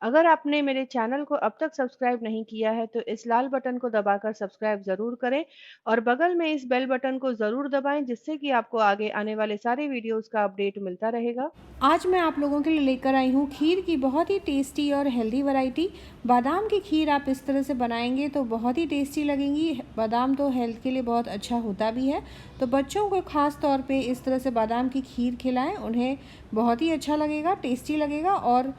अगर आपने मेरे चैनल को अब तक सब्सक्राइब नहीं किया है तो इस लाल बटन को दबाकर सब्सक्राइब ज़रूर करें और बगल में इस बेल बटन को ज़रूर दबाएं जिससे कि आपको आगे आने वाले सारे वीडियोस का अपडेट मिलता रहेगा। आज मैं आप लोगों के लिए लेकर आई हूँ खीर की बहुत ही टेस्टी और हेल्दी वैरायटी। बादाम की खीर आप इस तरह से बनाएंगे तो बहुत ही टेस्टी लगेंगी। बादाम तो हेल्थ के लिए बहुत अच्छा होता भी है, तो बच्चों को ख़ास तौर पे इस तरह से बादाम की खीर खिलाएं, उन्हें बहुत ही अच्छा लगेगा, टेस्टी लगेगा और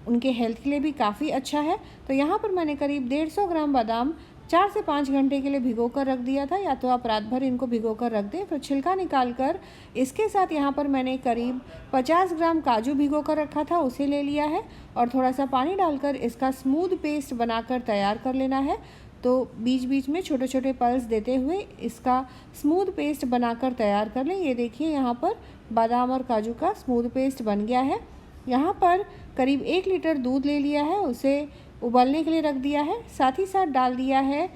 उनके हेल्थ के लिए भी काफ़ी अच्छा है। तो यहाँ पर मैंने करीब 150 ग्राम बादाम 4 से 5 घंटे के लिए भिगो कर रख दिया था, या तो आप रात भर इनको भिगो कर रख दें। फिर छिलका निकाल कर इसके साथ यहाँ पर मैंने करीब 50 ग्राम काजू भिगो कर रखा था, उसे ले लिया है और थोड़ा सा पानी डालकर इसका स्मूथ पेस्ट बनाकर तैयार कर लेना है। तो बीच बीच में छोटे छोटे पल्स देते हुए इसका स्मूथ पेस्ट बनाकर तैयार कर लें। ये देखिए यहाँ पर बादाम और काजू का स्मूथ पेस्ट बन गया है। यहाँ पर करीब 1 लीटर दूध ले लिया है, उसे उबलने के लिए रख दिया है। साथ ही साथ डाल दिया है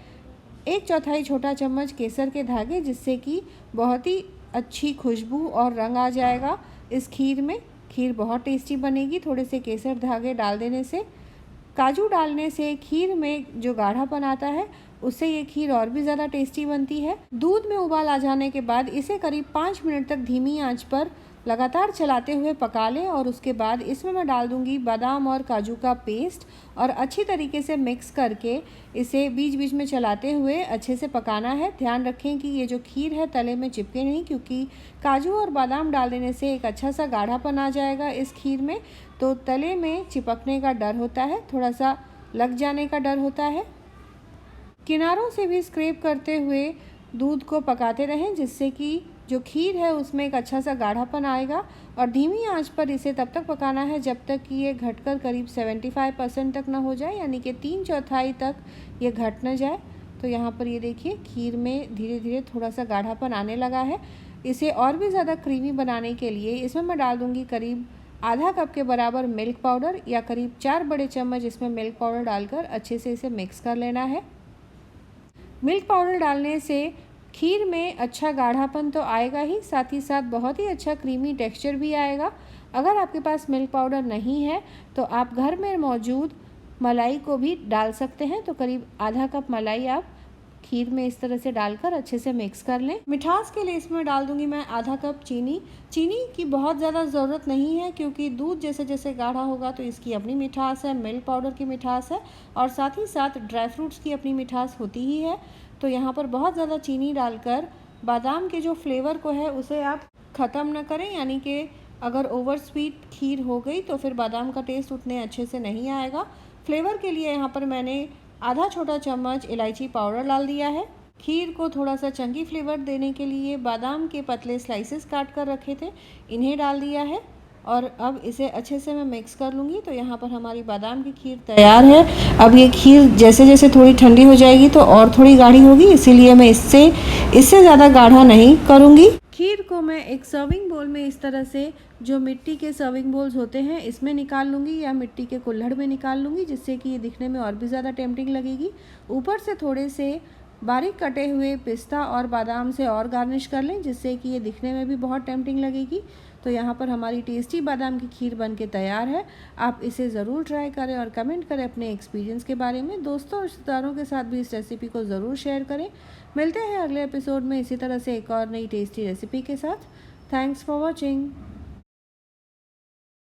1/4 छोटा चम्मच केसर के धागे, जिससे कि बहुत ही अच्छी खुशबू और रंग आ जाएगा इस खीर में। खीर बहुत टेस्टी बनेगी थोड़े से केसर धागे डाल देने से। काजू डालने से खीर में जो गाढ़ापन आता है उससे ये खीर और भी ज़्यादा टेस्टी बनती है। दूध में उबाल आ जाने के बाद इसे करीब 5 मिनट तक धीमी आंच पर लगातार चलाते हुए पका लें और उसके बाद इसमें मैं डाल दूंगी बादाम और काजू का पेस्ट और अच्छी तरीके से मिक्स करके इसे बीच बीच में चलाते हुए अच्छे से पकाना है। ध्यान रखें कि ये जो खीर है तले में चिपके नहीं, क्योंकि काजू और बादाम डाल देने से एक अच्छा सा गाढ़ापन आ जाएगा इस खीर में, तो तले में चिपकने का डर होता है, थोड़ा सा लग जाने का डर होता है। किनारों से भी स्क्रैप करते हुए दूध को पकाते रहें, जिससे कि जो खीर है उसमें एक अच्छा सा गाढ़ापन आएगा। और धीमी आंच पर इसे तब तक पकाना है जब तक कि ये घटकर करीब 75% तक ना हो जाए, यानी कि 3/4 तक ये घट न जाए। तो यहाँ पर ये देखिए खीर में धीरे धीरे थोड़ा सा गाढ़ापन आने लगा है। इसे और भी ज़्यादा क्रीमी बनाने के लिए इसमें मैं डाल दूँगी करीब आधा कप के बराबर मिल्क पाउडर, या करीब 4 बड़े चम्मच इसमें मिल्क पाउडर डालकर अच्छे से इसे मिक्स कर लेना है। मिल्क पाउडर डालने से खीर में अच्छा गाढ़ापन तो आएगा ही, साथ ही साथ बहुत ही अच्छा क्रीमी टेक्सचर भी आएगा। अगर आपके पास मिल्क पाउडर नहीं है तो आप घर में मौजूद मलाई को भी डाल सकते हैं। तो करीब आधा कप मलाई आप खीर में इस तरह से डालकर अच्छे से मिक्स कर लें। मिठास के लिए इसमें डाल दूंगी मैं आधा कप चीनी। चीनी की बहुत ज़्यादा ज़रूरत नहीं है, क्योंकि दूध जैसे जैसे गाढ़ा होगा तो इसकी अपनी मिठास है, मिल्क पाउडर की मिठास है और साथ ही साथ ड्राई फ्रूट्स की अपनी मिठास होती ही है। तो यहाँ पर बहुत ज़्यादा चीनी डालकर बादाम के जो फ्लेवर को है उसे आप ख़त्म न करें, यानी कि अगर ओवर स्वीट खीर हो गई तो फिर बादाम का टेस्ट उतने अच्छे से नहीं आएगा। फ्लेवर के लिए यहाँ पर मैंने आधा छोटा चम्मच इलायची पाउडर डाल दिया है। खीर को थोड़ा सा चंकी फ्लेवर देने के लिए बादाम के पतले स्लाइसेस काट कर रखे थे, इन्हें डाल दिया है और अब इसे अच्छे से मैं मिक्स कर लूँगी। तो यहाँ पर हमारी बादाम की खीर तैयार है। अब ये खीर जैसे जैसे थोड़ी ठंडी हो जाएगी तो और थोड़ी गाढ़ी होगी, इसीलिए मैं इससे ज़्यादा गाढ़ा नहीं करूँगी। खीर को मैं एक सर्विंग बोल में इस तरह से, जो मिट्टी के सर्विंग बोल्स होते हैं, इसमें निकाल लूँगी या मिट्टी के कुल्हड़ में निकाल लूँगी, जिससे कि ये दिखने में और भी ज़्यादा टेम्पटिंग लगेगी। ऊपर से थोड़े से बारीक कटे हुए पिस्ता और बादाम से और गार्निश कर लें, जिससे कि ये दिखने में भी बहुत टेम्पटिंग लगेगी। तो यहाँ पर हमारी टेस्टी बादाम की खीर बन के तैयार है। आप इसे ज़रूर ट्राई करें और कमेंट करें अपने एक्सपीरियंस के बारे में। दोस्तों और रिश्तेदारों के साथ भी इस रेसिपी को ज़रूर शेयर करें। मिलते हैं अगले एपिसोड में इसी तरह से एक और नई टेस्टी रेसिपी के साथ। Thanks for watching.